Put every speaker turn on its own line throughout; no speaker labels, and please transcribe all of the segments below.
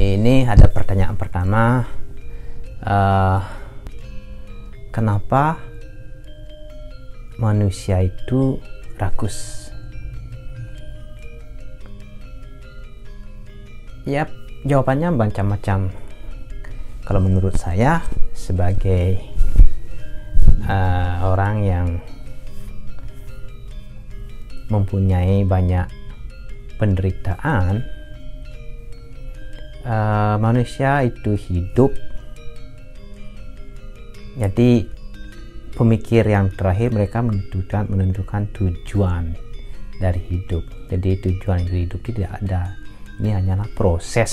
Ini ada pertanyaan pertama, kenapa manusia itu rakus? Ya, jawabannya macam-macam. Kalau menurut saya sebagai orang yang mempunyai banyak penderitaan, manusia itu hidup, jadi pemikir yang terakhir mereka menentukan tujuan dari hidup. Jadi tujuan dari hidup tidak ada, ini hanyalah proses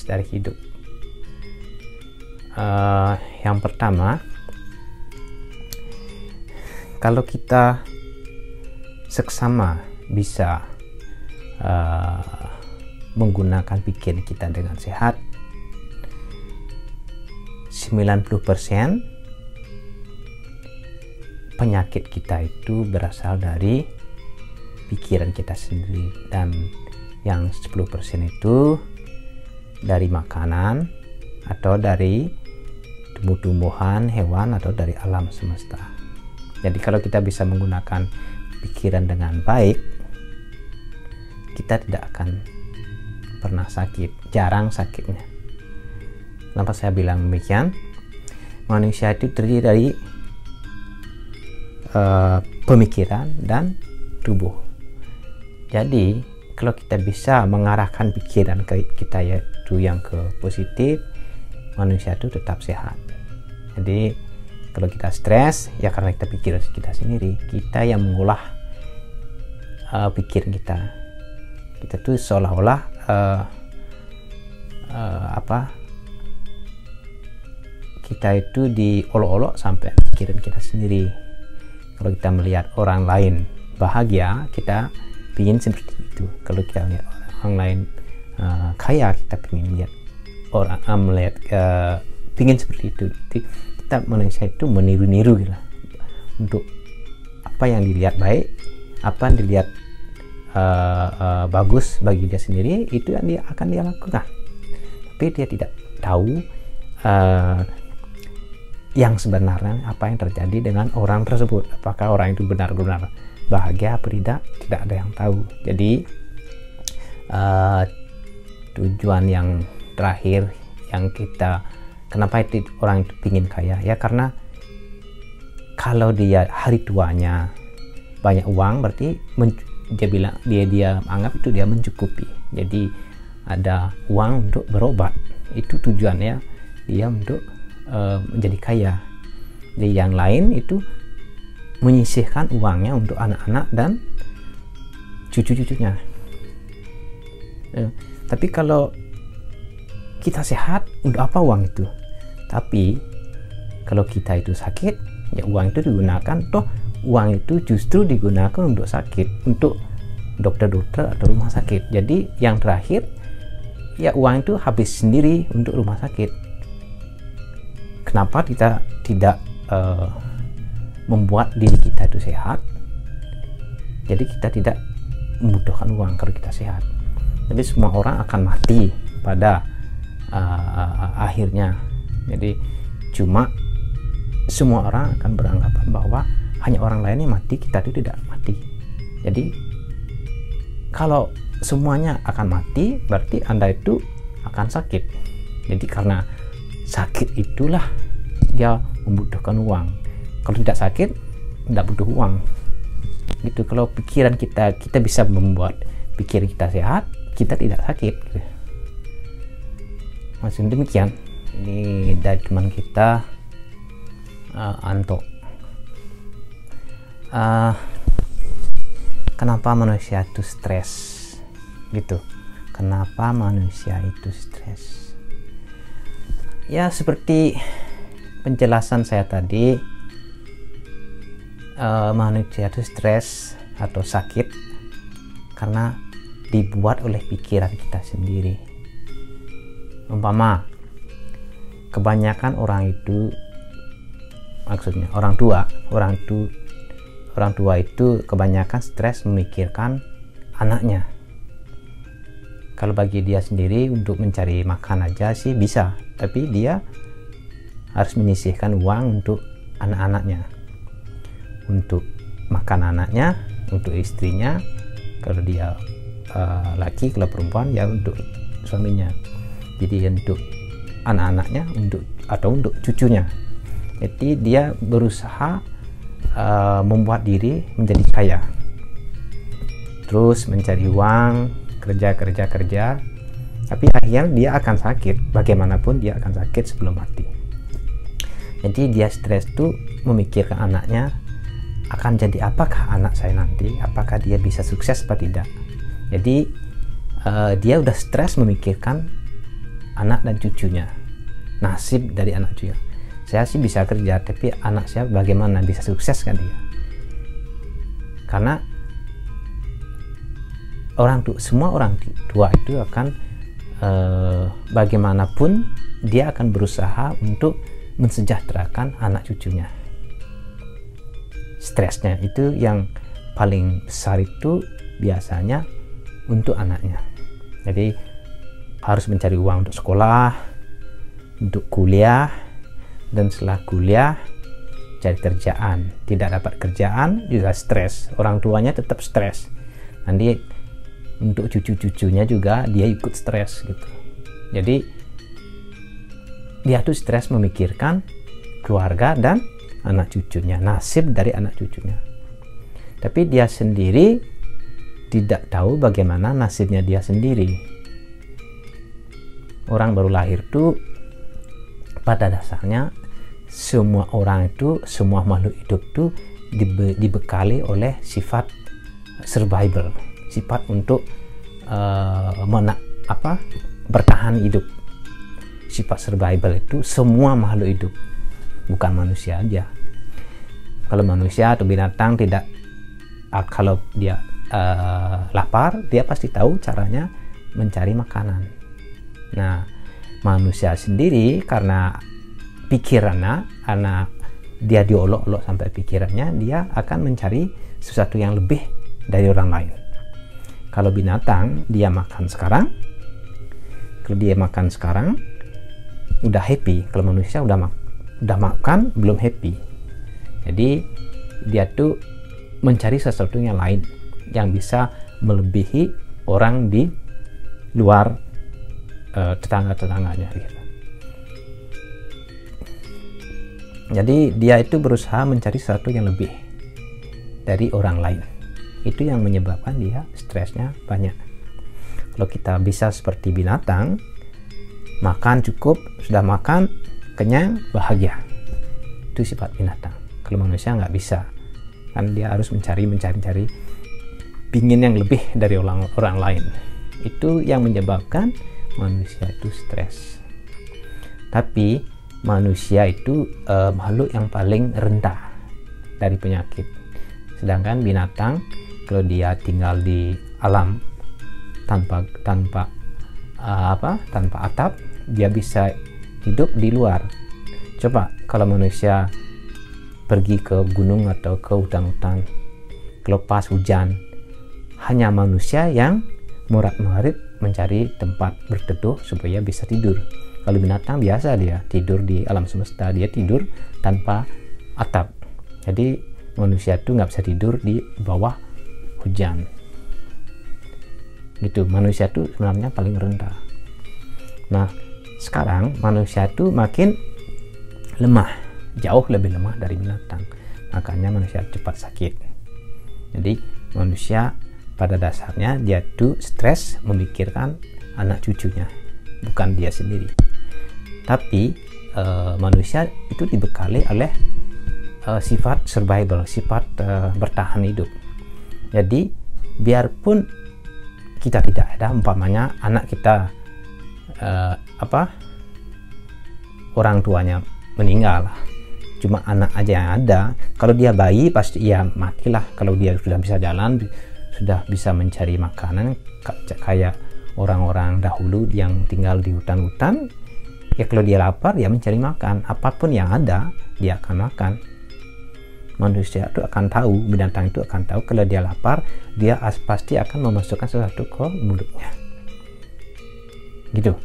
dari hidup. Yang pertama, kalau kita seksama bisa menggunakan pikiran kita dengan sehat, 90% penyakit kita itu berasal dari pikiran kita sendiri, dan yang 10% itu dari makanan atau dari tumbuh-tumbuhan, hewan, atau dari alam semesta. Jadi kalau kita bisa menggunakan pikiran dengan baik, kita tidak akan pernah sakit, jarang sakitnya. Kenapa saya bilang demikian? Manusia itu terdiri dari pemikiran dan tubuh. Jadi kalau kita bisa mengarahkan pikiran kita yaitu yang ke positif, manusia itu tetap sehat. Jadi kalau kita stres, ya karena kita pikir kita sendiri, kita yang mengolah pikiran kita. Kita tuh seolah-olah kita itu diolok-olok sampai pikiran kita sendiri. Kalau kita melihat orang lain bahagia, kita ingin seperti itu. Kalau kita melihat orang lain kaya, kita ingin lihat orang ingin seperti itu. Jadi kita manusia itu meniru-niru gitu lah. Untuk apa yang dilihat baik, apa yang dilihat bagus bagi dia sendiri, itu yang dia akan dia lakukan. Tapi dia tidak tahu yang sebenarnya apa yang terjadi dengan orang tersebut. Apakah orang itu benar-benar bahagia atau tidak ada yang tahu. Jadi tujuan yang terakhir yang kita, kenapa itu orang itu ingin kaya, ya karena kalau dia hari tuanya banyak uang, berarti dia anggap itu dia mencukupi. Jadi ada uang untuk berobat, itu tujuannya dia untuk menjadi kaya. Jadi yang lain itu menyisihkan uangnya untuk anak-anak dan cucu-cucunya. Tapi kalau kita sehat, untuk apa uang itu? Tapi kalau kita itu sakit, ya uang itu digunakan, toh uang itu justru digunakan untuk sakit, untuk dokter-dokter atau rumah sakit. Jadi yang terakhir, ya uang itu habis sendiri untuk rumah sakit. Kenapa kita tidak membuat diri kita itu sehat? Jadi kita tidak membutuhkan uang kalau kita sehat. Jadi semua orang akan mati pada akhirnya. Jadi cuma semua orang akan beranggapan bahwa hanya orang lain yang mati, kita itu tidak mati. Jadi kalau semuanya akan mati, berarti Anda itu akan sakit. Jadi karena sakit itulah dia membutuhkan uang. Kalau tidak sakit, tidak butuh uang. Gitu. Kalau pikiran kita bisa membuat pikiran kita sehat, kita tidak sakit. Gitu. Maksudnya demikian. Ini dari teman kita Anto. Kenapa manusia itu stres? Gitu. Kenapa manusia itu stres? Ya seperti penjelasan saya tadi, manusia itu stres atau sakit karena dibuat oleh pikiran kita sendiri. Umpama kebanyakan orang itu, maksudnya orang tua itu kebanyakan stres memikirkan anaknya. Kalau bagi dia sendiri untuk mencari makan aja sih bisa, tapi dia harus menyisihkan uang untuk anak-anaknya, untuk makan anaknya, untuk istrinya kalau dia laki, kalau perempuan ya untuk suaminya. Jadi untuk anak-anaknya, atau untuk cucunya. Jadi dia berusaha membuat diri menjadi kaya, terus mencari uang, kerja, tapi akhirnya dia akan sakit. Bagaimanapun dia akan sakit sebelum mati. Jadi dia stres tuh memikirkan anaknya akan jadi apakah anak saya nanti, apakah dia bisa sukses atau tidak. Jadi dia udah stres memikirkan anak dan cucunya, nasib dari anak cucunya. Saya sih bisa kerja, tapi anak saya bagaimana bisa sukses kan dia? Karena semua orang tua itu akan bagaimanapun dia akan berusaha untuk mensejahterakan anak cucunya. Stresnya itu yang paling besar itu biasanya untuk anaknya. Jadi harus mencari uang untuk sekolah, untuk kuliah, dan setelah kuliah cari kerjaan. Tidak dapat kerjaan juga stres, orang tuanya tetap stres. Nanti untuk cucu-cucunya juga dia ikut stres gitu. Jadi dia tuh stres memikirkan keluarga dan anak cucunya, nasib dari anak cucunya. Tapi dia sendiri tidak tahu bagaimana nasibnya dia sendiri. Orang baru lahir tuh pada dasarnya semua orang itu, semua makhluk hidup tuh dibekali oleh sifat survival, sifat untuk bertahan hidup. Sifat survival itu semua makhluk hidup, bukan manusia aja. Kalau manusia atau binatang tidak, kalau dia lapar, dia pasti tahu caranya mencari makanan. Nah, manusia sendiri karena pikirannya, karena dia diolok-olok sampai pikirannya, dia akan mencari sesuatu yang lebih dari orang lain. Kalau binatang, dia makan sekarang. Kalau dia makan sekarang, udah happy. Kalau manusia udah makan, belum happy. Jadi dia tuh mencari sesuatu yang lain, yang bisa melebihi orang di luar tetangga-tetangganya. Gitu. Jadi dia itu berusaha mencari sesuatu yang lebih dari orang lain. Itu yang menyebabkan dia stresnya banyak. Kalau kita bisa seperti binatang, makan cukup, sudah makan, kenyang, bahagia. Itu sifat binatang. Kalau manusia nggak bisa, kan dia harus mencari, pingin yang lebih dari orang lain. Itu yang menyebabkan manusia itu stres. Tapi manusia itu makhluk yang paling rendah dari penyakit. Sedangkan binatang, kalau dia tinggal di alam tanpa atap, dia bisa hidup di luar. Coba kalau manusia pergi ke gunung atau ke hutan-hutan, kalau pas hujan, hanya manusia yang morat-marit mencari tempat berteduh supaya bisa tidur. Kalau binatang biasa dia tidur di alam semesta, dia tidur tanpa atap. Jadi manusia itu nggak bisa tidur di bawah hujan. Gitu, manusia itu sebenarnya paling rendah. Nah, sekarang manusia itu makin lemah, jauh lebih lemah dari binatang. Makanya manusia cepat sakit. Jadi manusia pada dasarnya dia tuh stres memikirkan anak cucunya, bukan dia sendiri. Tapi manusia itu dibekali oleh sifat survival, sifat bertahan hidup. Jadi biarpun kita tidak ada, umpamanya anak kita orang tuanya meninggal, cuma anak aja yang ada. Kalau dia bayi pasti ya matilah. Kalau dia sudah bisa jalan, sudah bisa mencari makanan kayak orang-orang dahulu yang tinggal di hutan-hutan, ya kalau dia lapar ya mencari makan, apapun yang ada dia akan makan. Manusia itu akan tahu, binatang itu akan tahu kalau dia lapar, dia pasti akan memasukkan sesuatu ke mulutnya. gitu.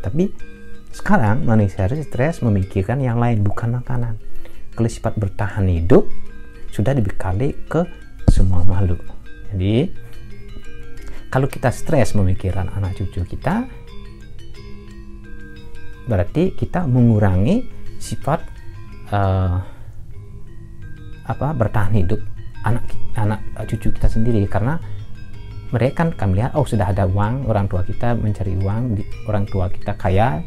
Tapi sekarang manusia stres memikirkan yang lain, bukan makanan. Kalau sifat bertahan hidup sudah dibekali ke semua makhluk. Jadi kalau kita stres memikirkan anak cucu kita, berarti kita mengurangi sifat bertahan hidup anak cucu kita sendiri, karena mereka kan melihat sudah ada uang, orang tua kita mencari uang, orang tua kita kaya,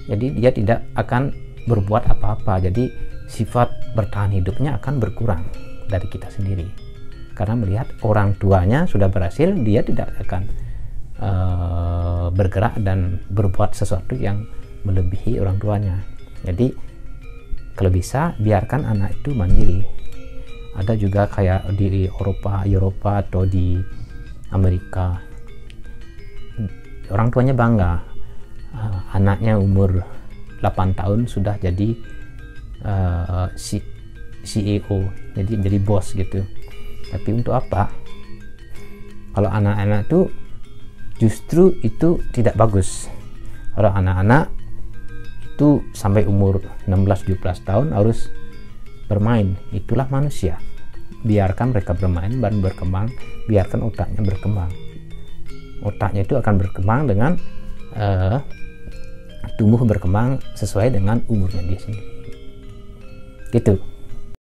jadi dia tidak akan berbuat apa-apa. Jadi sifat bertahan hidupnya akan berkurang dari kita sendiri, karena melihat orang tuanya sudah berhasil, dia tidak akan bergerak dan berbuat sesuatu yang melebihi orang tuanya. Jadi kalau bisa biarkan anak itu mandiri. Ada juga kayak di Eropa atau di Amerika, orang tuanya bangga, anaknya umur 8 tahun sudah jadi CEO, jadi bos gitu. Tapi untuk apa? Kalau anak-anak itu justru itu tidak bagus. Kalau anak-anak itu sampai umur 16-17 tahun harus bermain, itulah manusia. Biarkan mereka bermain dan berkembang, biarkan otaknya berkembang. Otaknya itu akan berkembang dengan tumbuh berkembang sesuai dengan umurnya dia sendiri. Gitu.